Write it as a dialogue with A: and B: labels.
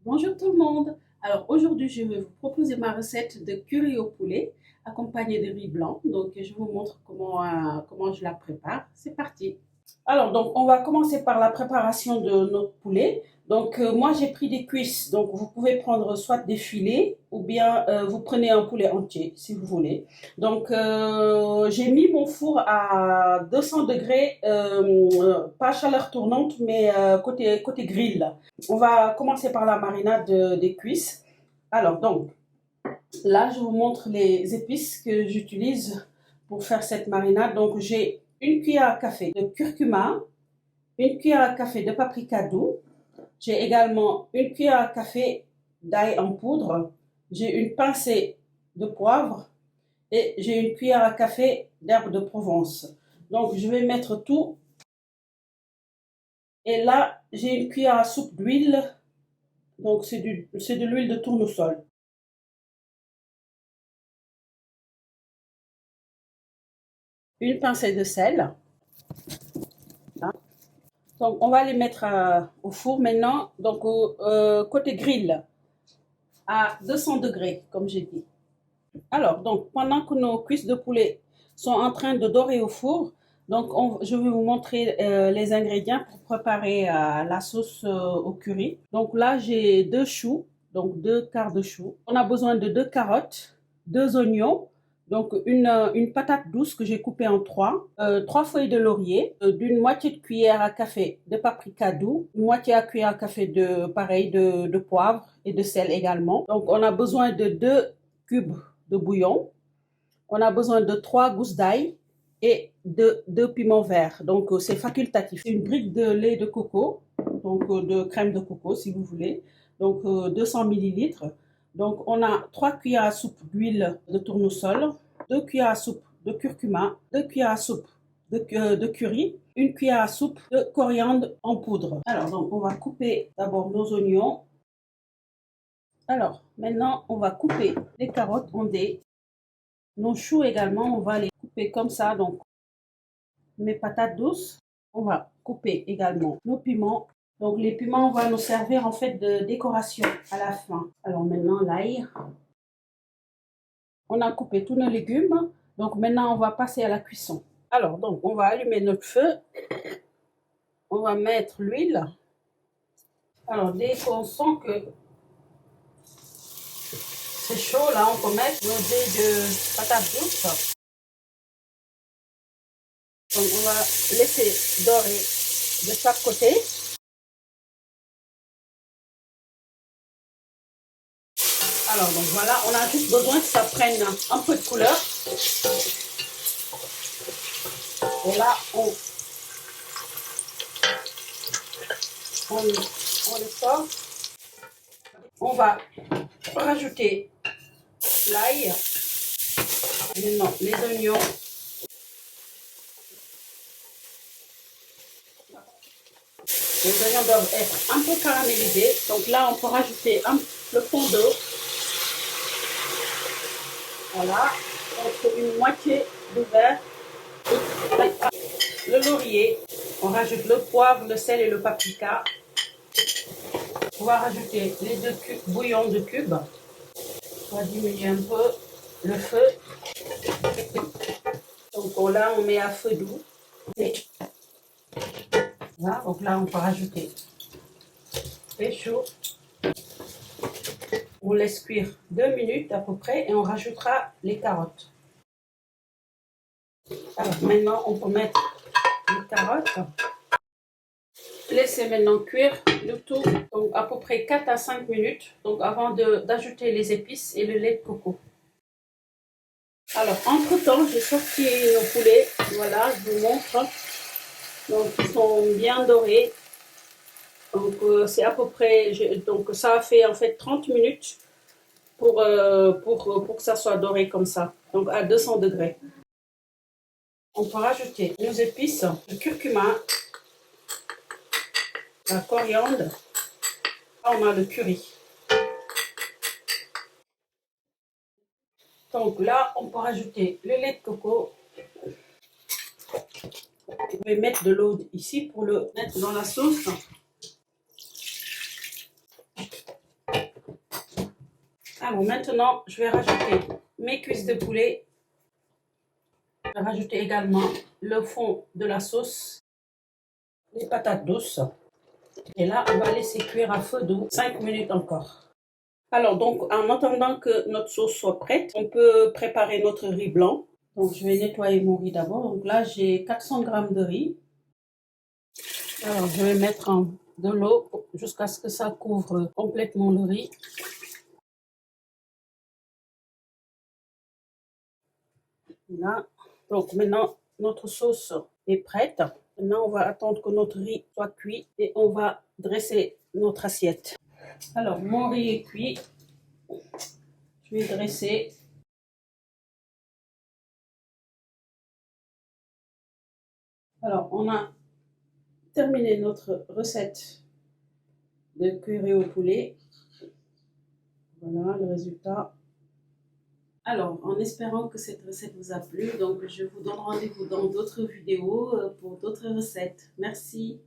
A: Bonjour tout le monde. Alors aujourd'hui, je vais vous proposer ma recette de curry au poulet accompagnée de riz blanc. Donc je vous montre comment je la prépare. C'est parti. Alors donc on va commencer par la préparation de notre poulet. Donc moi j'ai pris des cuisses. Donc vous pouvez prendre soit des filets ou bien vous prenez un poulet entier si vous voulez. Donc j'ai mis mon four à 200 degrés, pas chaleur tournante mais côté grill. On va commencer par la marinade des cuisses. Alors, donc, là, je vous montre les épices que j'utilise pour faire cette marinade. Donc, j'ai une cuillère à café de curcuma, une cuillère à café de paprika doux. J'ai également une cuillère à café d'ail en poudre. J'ai une pincée de poivre et j'ai une cuillère à café d'herbe de Provence. Donc, je vais mettre tout. Et là, j'ai une cuillère à soupe d'huile. Donc, c'est de l'huile de tournesol. Une pincée de sel. Donc, on va les mettre au four maintenant. Donc, côté grill, à 200 degrés, comme j'ai dit. Alors, donc, pendant que nos cuisses de poulet sont en train de dorer au four, donc je vais vous montrer les ingrédients pour préparer la sauce au curry. Donc là, j'ai deux choux, donc deux quarts de choux. On a besoin de deux carottes, deux oignons, donc une patate douce que j'ai coupée en trois feuilles de laurier, d'une moitié de cuillère à café de paprika doux, une moitié à cuillère à café de poivre et de sel également. Donc on a besoin de deux cubes de bouillon. On a besoin de 3 gousses d'ail et de 2 piments verts. Donc, c'est facultatif. Une brique de lait de coco, donc de crème de coco si vous voulez. Donc, 200 millilitres. Donc, on a 3 cuillères à soupe d'huile de tournesol, 2 cuillères à soupe de curcuma, 2 cuillères à soupe de curry, une cuillère à soupe de coriandre en poudre. Alors, donc, on va couper d'abord nos oignons. Alors, maintenant, on va couper les carottes en dés. Nos choux également, on va les couper comme ça. Donc, mes patates douces, on va couper également nos piments. Donc, les piments, on va nous servir en fait de décoration à la fin. Alors, maintenant, l'ail. On a coupé tous nos légumes. Donc, maintenant, on va passer à la cuisson. Alors, donc, on va allumer notre feu. On va mettre l'huile. Alors, dès qu'on sent que c'est chaud, là, on peut mettre nos dés de patates douces. Donc, on va laisser dorer de chaque côté. Alors, donc voilà, on a juste besoin que ça prenne un peu de couleur. Et là, on les sort. On va rajouter l'ail, maintenant les oignons. Les oignons doivent être un peu caramélisés. Donc là, on peut rajouter le fond d'eau. Voilà, donc une moitié de verre. Le laurier, on rajoute le poivre, le sel et le paprika. On va rajouter les deux bouillons de cubes. On va diminuer un peu le feu. Donc là, on met à feu doux. Voilà, donc là, on peut rajouter les choux. On laisse cuire 2 minutes à peu près et on rajoutera les carottes. Alors maintenant, on peut mettre les carottes. Laissez maintenant cuire le tout, donc à peu près 4 à 5 minutes, donc avant d'ajouter les épices et le lait de coco. Alors, entre-temps, j'ai sorti nos poulets. Voilà, je vous montre. Donc, ils sont bien dorés. Donc, c'est à peu près... Donc, ça a fait en fait 30 minutes pour que ça soit doré comme ça. Donc, à 200 degrés. On peut rajouter nos épices, le curcuma, la coriandre. Là, on a le curry. Donc là, on peut rajouter le lait de coco. Je vais mettre de l'eau ici pour le mettre dans la sauce. Alors maintenant, je vais rajouter mes cuisses de poulet. Je vais rajouter également le fond de la sauce, les patates douces. Et là, on va laisser cuire à feu doux 5 minutes encore. Alors donc, en attendant que notre sauce soit prête, on peut préparer notre riz blanc. Donc, je vais nettoyer mon riz d'abord. Donc là, j'ai 400 g de riz. Alors, je vais mettre de l'eau jusqu'à ce que ça couvre complètement le riz. Là. Donc maintenant, notre sauce est prête. Maintenant, on va attendre que notre riz soit cuit et on va dresser notre assiette. Alors, mon riz est cuit. Je vais dresser. Alors, on a terminé notre recette de curry au poulet. Voilà le résultat. Alors, en espérant que cette recette vous a plu, donc je vous donne rendez-vous dans d'autres vidéos pour d'autres recettes. Merci.